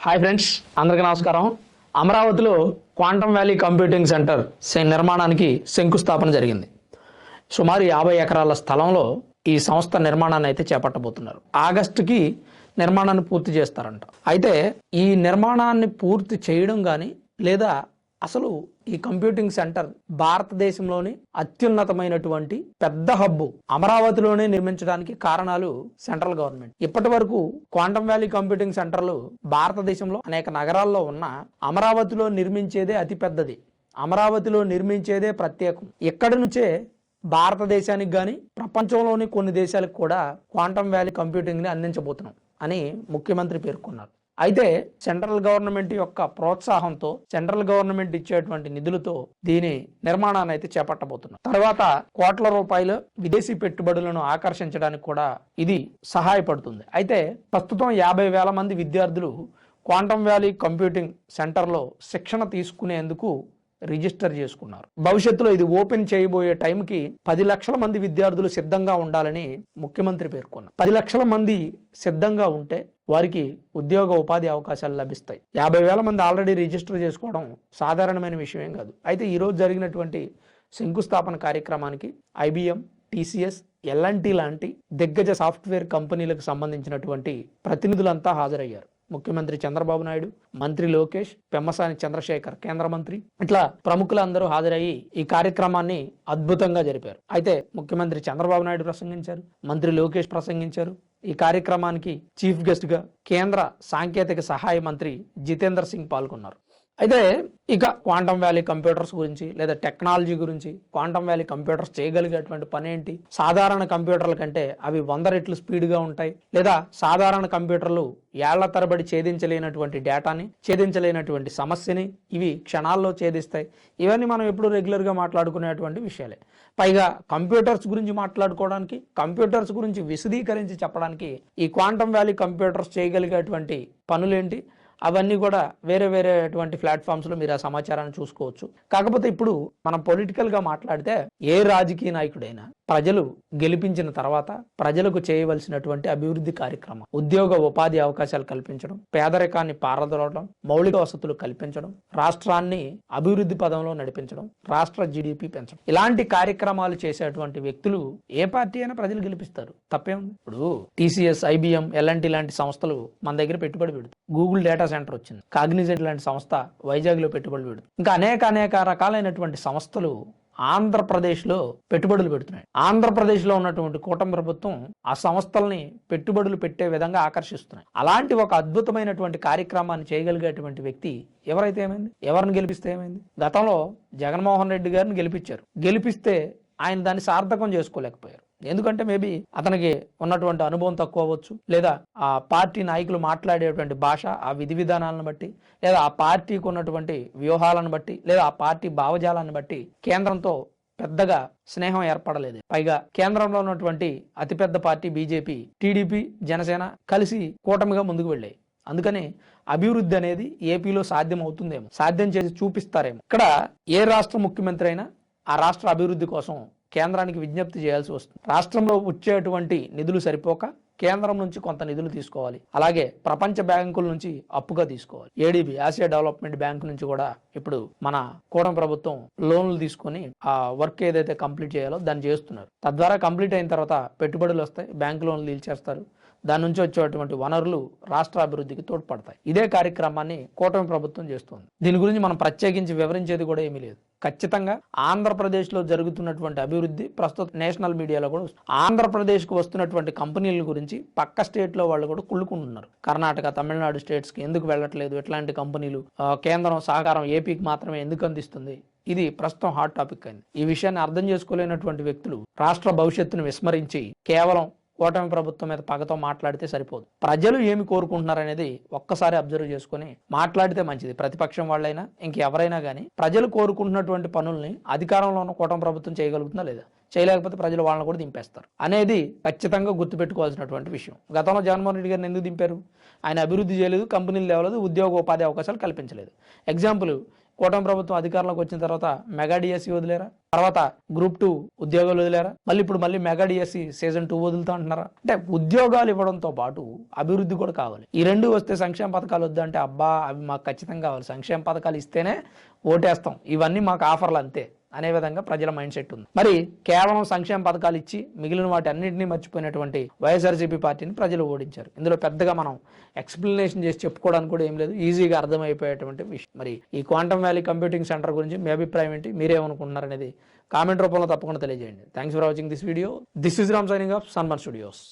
Hi friends, అందరికీ నమస్కారం. అమరావతిలో క్వాంటమ్ వ్యాలీ కంప్యూటింగ్ సెంటర్ నిర్మాణానికి శంకుస్థాపన జరిగింది. సుమారు 50 ఎకరాల స్థలంలో ఈ సంస్థ నిర్మాణాన్ని అయితే చేపట్టబోతున్నారు. ఆగస్టుకి నిర్మాణాన్ని పూర్తి చేస్తారంట. అయితే ఈ నిర్మాణాన్ని పూర్తి చేయడం కానీ లేదా అసలు ఈ కంప్యూటింగ్ సెంటర్ భారతదేశంలోని అత్యున్నతమైనటువంటి పెద్ద హబ్బు అమరావతిలోనే నిర్మించడానికి కారణాలు సెంట్రల్ గవర్నమెంట్. ఇప్పటి వరకు క్వాంటమ్ వ్యాలీ కంప్యూటింగ్ సెంటర్లు భారతదేశంలో అనేక నగరాల్లో ఉన్న అమరావతిలో నిర్మించేదే అతి పెద్దది, అమరావతిలో నిర్మించేదే ప్రత్యేకం. ఇక్కడి నుంచే భారతదేశానికి కానీ ప్రపంచంలోని కొన్ని దేశాలకు కూడా క్వాంటమ్ వ్యాలీ కంప్యూటింగ్ని అందించబోతున్నాం అని ముఖ్యమంత్రి పేర్కొన్నారు. అయితే సెంట్రల్ గవర్నమెంట్ యొక్క ప్రోత్సాహంతో, సెంట్రల్ గవర్నమెంట్ ఇచ్చేటువంటి నిధులతో దీని నిర్మాణాన్ని అయితే చేపట్టబోతున్నారు. తర్వాత కోట్ల రూపాయల విదేశీ పెట్టుబడులను ఆకర్షించడానికి కూడా ఇది సహాయపడుతుంది. అయితే ప్రస్తుతం 50,000 మంది విద్యార్థులు క్వాంటమ్ వ్యాలీ కంప్యూటింగ్ సెంటర్లో శిక్షణ తీసుకునేందుకు రిజిస్టర్ చేసుకున్నారు. భవిష్యత్తులో ఇది ఓపెన్ చేయబోయే టైంకి 10 లక్షల మంది విద్యార్థులు సిద్ధంగా ఉండాలని ముఖ్యమంత్రి పేర్కొన్నారు. 10 లక్షల మంది సిద్ధంగా ఉంటే వారికి ఉద్యోగ ఉపాధి అవకాశాలు లభిస్తాయి. 50,000 మంది ఆల్రెడీ రిజిస్టర్ చేసుకోవడం సాధారణమైన విషయం ఏం కాదు. అయితే ఈరోజు జరిగినటువంటి శంకుస్థాపన కార్యక్రమానికి IBM, TCS, L&T లాంటి దిగ్గజ సాఫ్ట్వేర్ కంపెనీలకు సంబంధించినటువంటి ప్రతినిధులంతా హాజరయ్యారు. ముఖ్యమంత్రి చంద్రబాబు నాయుడు, మంత్రి లోకేష్, పెమ్మసాని చంద్రశేఖర్ కేంద్ర మంత్రి, ఇట్లా ప్రముఖులందరూ హాజరయ్యి ఈ కార్యక్రమాన్ని అద్భుతంగా జరిపారు. అయితే ముఖ్యమంత్రి చంద్రబాబు నాయుడు ప్రసంగించారు, మంత్రి లోకేష్ ప్రసంగించారు. ఈ కార్యక్రమానికి చీఫ్ గెస్ట్ గా కేంద్ర సాంకేతిక సహాయ మంత్రి జితేంద్ర సింగ్ పాల్గొన్నారు. అయితే ఇక క్వాంటమ్ వ్యాలీ కంప్యూటర్స్ గురించి లేదా టెక్నాలజీ గురించి, క్వాంటమ్ వ్యాలీ కంప్యూటర్స్ చేయగలిగేటువంటి పని ఏంటి, సాధారణ కంప్యూటర్ల కంటే అవి 100 రెట్లు స్పీడ్గా ఉంటాయి, లేదా సాధారణ కంప్యూటర్లు ఏళ్ల తరబడి ఛేదించలేనటువంటి డేటాని, ఛేదించలేనటువంటి సమస్యని ఇవి క్షణాల్లో ఛేదిస్తాయి. ఇవన్నీ మనం ఎప్పుడు రెగ్యులర్గా మాట్లాడుకునేటువంటి విషయాలే. పైగా కంప్యూటర్స్ గురించి మాట్లాడుకోవడానికి, కంప్యూటర్స్ గురించి విశదీకరించి చెప్పడానికి ఈ క్వాంటమ్ వ్యాలీ కంప్యూటర్స్ చేయగలిగేటువంటి పనులేంటి, అవన్నీ కూడా వేరే వేరేటువంటి ప్లాట్ఫామ్స్లో మీరు ఆ సమాచారాన్ని చూసుకోవచ్చు. కాకపోతే ఇప్పుడు మనం పొలిటికల్గా మాట్లాడితే ఏ రాజకీయ నాయకుడైనా ప్రజలు గెలిపించిన తర్వాత ప్రజలకు చేయవలసినటువంటి అభివృద్ధి కార్యక్రమం, ఉద్యోగ ఉపాధి అవకాశాలు కల్పించడం, పేదరికాన్ని పారదోలడం, మౌలిక వసతులు కల్పించడం, రాష్ట్రాన్ని అభివృద్ధి పదంలో నడిపించడం, రాష్ట్ర GDP పెంచడం, ఇలాంటి కార్యక్రమాలు చేసేటువంటి వ్యక్తులు ఏ పార్టీ అయినా ప్రజలు గెలిపిస్తారు. తప్పేముంది? ఇప్పుడు TCS, IBM, L&T లాంటి సంస్థలు మన దగ్గర పెట్టుబడి పెడుతుంది. గూగుల్ డేటా సెంటర్ వచ్చింది. కాగ్నిజెంట్ లాంటి సంస్థ వైజాగ్ లో పెట్టుబడులు పెడుతుంది. ఇంకా అనేక రకాలైనటువంటి సంస్థలు ఆంధ్రప్రదేశ్లో పెట్టుబడులు పెడుతున్నాయి. ఆంధ్రప్రదేశ్లో ఉన్నటువంటి కూటమి ప్రభుత్వం ఆ సంస్థల్ని పెట్టుబడులు పెట్టే విధంగా ఆకర్షిస్తున్నాయి. అలాంటి ఒక అద్భుతమైనటువంటి కార్యక్రమాన్ని చేయగలిగేటువంటి వ్యక్తి ఎవరైతే ఏమైంది, ఎవరిని గెలిపిస్తే ఏమైంది? గతంలో జగన్మోహన్ రెడ్డి గారిని గెలిపించారు. గెలిపిస్తే ఆయన దాన్ని సార్థకం చేసుకోలేకపోయారు. ఎందుకంటే మేబీ అతనికి ఉన్నటువంటి అనుభవం తక్కువ అవ్వచ్చు, లేదా ఆ పార్టీ నాయకులు మాట్లాడేటువంటి భాష, ఆ విధి విధానాలను బట్టి, లేదా ఆ పార్టీకి ఉన్నటువంటి వ్యూహాలను బట్టి, లేదా ఆ పార్టీ భావజాలాన్ని బట్టి కేంద్రంతో పెద్దగా స్నేహం ఏర్పడలేదు. పైగా కేంద్రంలో ఉన్నటువంటి అతిపెద్ద పార్టీ BJP, TDP, జనసేన కలిసి కూటమిగా ముందుకు వెళ్ళాయి. అందుకని అభివృద్ధి అనేది ఏపీలో సాధ్యం అవుతుందేమో, సాధ్యం చేసి చూపిస్తారేమో. ఇక్కడ ఏ రాష్ట్ర ముఖ్యమంత్రి అయినా ఆ రాష్ట్ర అభివృద్ధి కోసం కేంద్రానికి విజ్ఞప్తి చేయాల్సి వస్తుంది. రాష్ట్రంలో వచ్చేటువంటి నిధులు సరిపోక కేంద్రం నుంచి కొంత నిధులు తీసుకోవాలి. అలాగే ప్రపంచ బ్యాంకుల నుంచి అప్పుగా తీసుకోవాలి. ADB, ఆసియా డెవలప్మెంట్ బ్యాంక్ నుంచి కూడా ఇప్పుడు మన కూటమి ప్రభుత్వం లోన్లు తీసుకొని ఆ వర్క్ ఏదైతే కంప్లీట్ చేయాలో దాన్ని చేస్తున్నారు. తద్వారా కంప్లీట్ అయిన తర్వాత పెట్టుబడులు వస్తాయి, బ్యాంకు లోన్లు తీల్చేస్తారు. దాని నుంచి వచ్చేటువంటి వనరులు రాష్ట్ర అభివృద్ధికి తోడ్పడతాయి. ఇదే కార్యక్రమాన్ని కూటమి ప్రభుత్వం చేస్తుంది. దీని గురించి మనం ప్రత్యేకించి వివరించేది కూడా ఏమీ లేదు. ఖచ్చితంగా ఆంధ్రప్రదేశ్లో జరుగుతున్నటువంటి అభివృద్ధి ప్రస్తుత నేషనల్ మీడియాలో కూడా ఆంధ్రప్రదేశ్కు వస్తున్నటువంటి కంపెనీల గురించి పక్క స్టేట్లో వాళ్ళు కూడా కుళ్ళుకుంటున్నారు. కర్ణాటక, తమిళనాడు స్టేట్స్కి ఎందుకు వెళ్ళట్లేదు ఇట్లాంటి కంపెనీలు, కేంద్రం సహకారం ఏపీకి మాత్రమే ఎందుకు అందిస్తుంది, ఇది ప్రస్తుతం హాట్ టాపిక్ అయింది. ఈ విషయాన్ని అర్థం చేసుకోలేనటువంటి వ్యక్తులు రాష్ట్ర భవిష్యత్తును విస్మరించి కేవలం కూటమి ప్రభుత్వం మీద పగతో మాట్లాడితే సరిపోదు. ప్రజలు ఏమి కోరుకుంటున్నారనేది ఒక్కసారి అబ్జర్వ్ చేసుకుని మాట్లాడితే మంచిది. ప్రతిపక్షం వాళ్ళైనా ఇంకెవరైనా కానీ ప్రజలు కోరుకుంటున్నటువంటి పనుల్ని అధికారంలో ఉన్న కూటమి ప్రభుత్వం చేయగలుగుతుందా లేదా, చేయలేకపోతే ప్రజలు వాళ్ళని కూడా దింపేస్తారు అనేది ఖచ్చితంగా గుర్తుపెట్టుకోవాల్సినటువంటి విషయం. గతంలో జగన్మోహన్ రెడ్డి గారిని ఎందుకు దింపారు? ఆయన అభివృద్ధి చేయలేదు, కంపెనీలు లేవలేదు, ఉద్యోగ ఉపాధి అవకాశాలు కల్పించలేదు. ఎగ్జాంపుల్ కూటమి ప్రభుత్వం అధికారంలోకి వచ్చిన తర్వాత మెగా డిఎస్సి వదిలేరా? తర్వాత గ్రూప్ 2 ఉద్యోగాలు వదిలేరా? ఇప్పుడు మళ్ళీ మెగా డిఎస్సి సీజన్ 2 వదులుతా అంటున్నారా? అంటే ఉద్యోగాలు ఇవ్వడంతో పాటు అభివృద్ధి కూడా కావాలి. ఈ రెండు వస్తే సంక్షేమ పథకాలు వద్దు అంటే అబ్బా అవి మాకు ఖచ్చితంగా కావాలి, సంక్షేమ పథకాలు ఇస్తేనే ఓటేస్తాం, ఇవన్నీ మాకు ఆఫర్లు అంతే అనే విధంగా ప్రజల మైండ్ సెట్ ఉంది. మరి కేవలం సంక్షేమ పథకాలు ఇచ్చి మిగిలిన వాటి అన్నింటినీ మర్చిపోయినటువంటి వైఎస్ఆర్సీపీ పార్టీని ప్రజలు ఓడించారు. ఇందులో పెద్దగా మనం ఎక్స్ప్లెనేషన్ చేసి చెప్పుకోవడానికి కూడా ఏం లేదు, ఈజీగా అర్థమైపోయేటువంటి విషయం. మరి ఈ క్వాంటమ్ వ్యాలీ కంప్యూటింగ్ సెంటర్ గురించి మీ అభిప్రాయం ఏంటి, మీరేమనుకుంటున్నారు అనేది కామెంట్ రూపంలో తప్పకుండా తెలియజేయండి. Thanks for watching this video. This is Ram signing off సన్మన్ studios.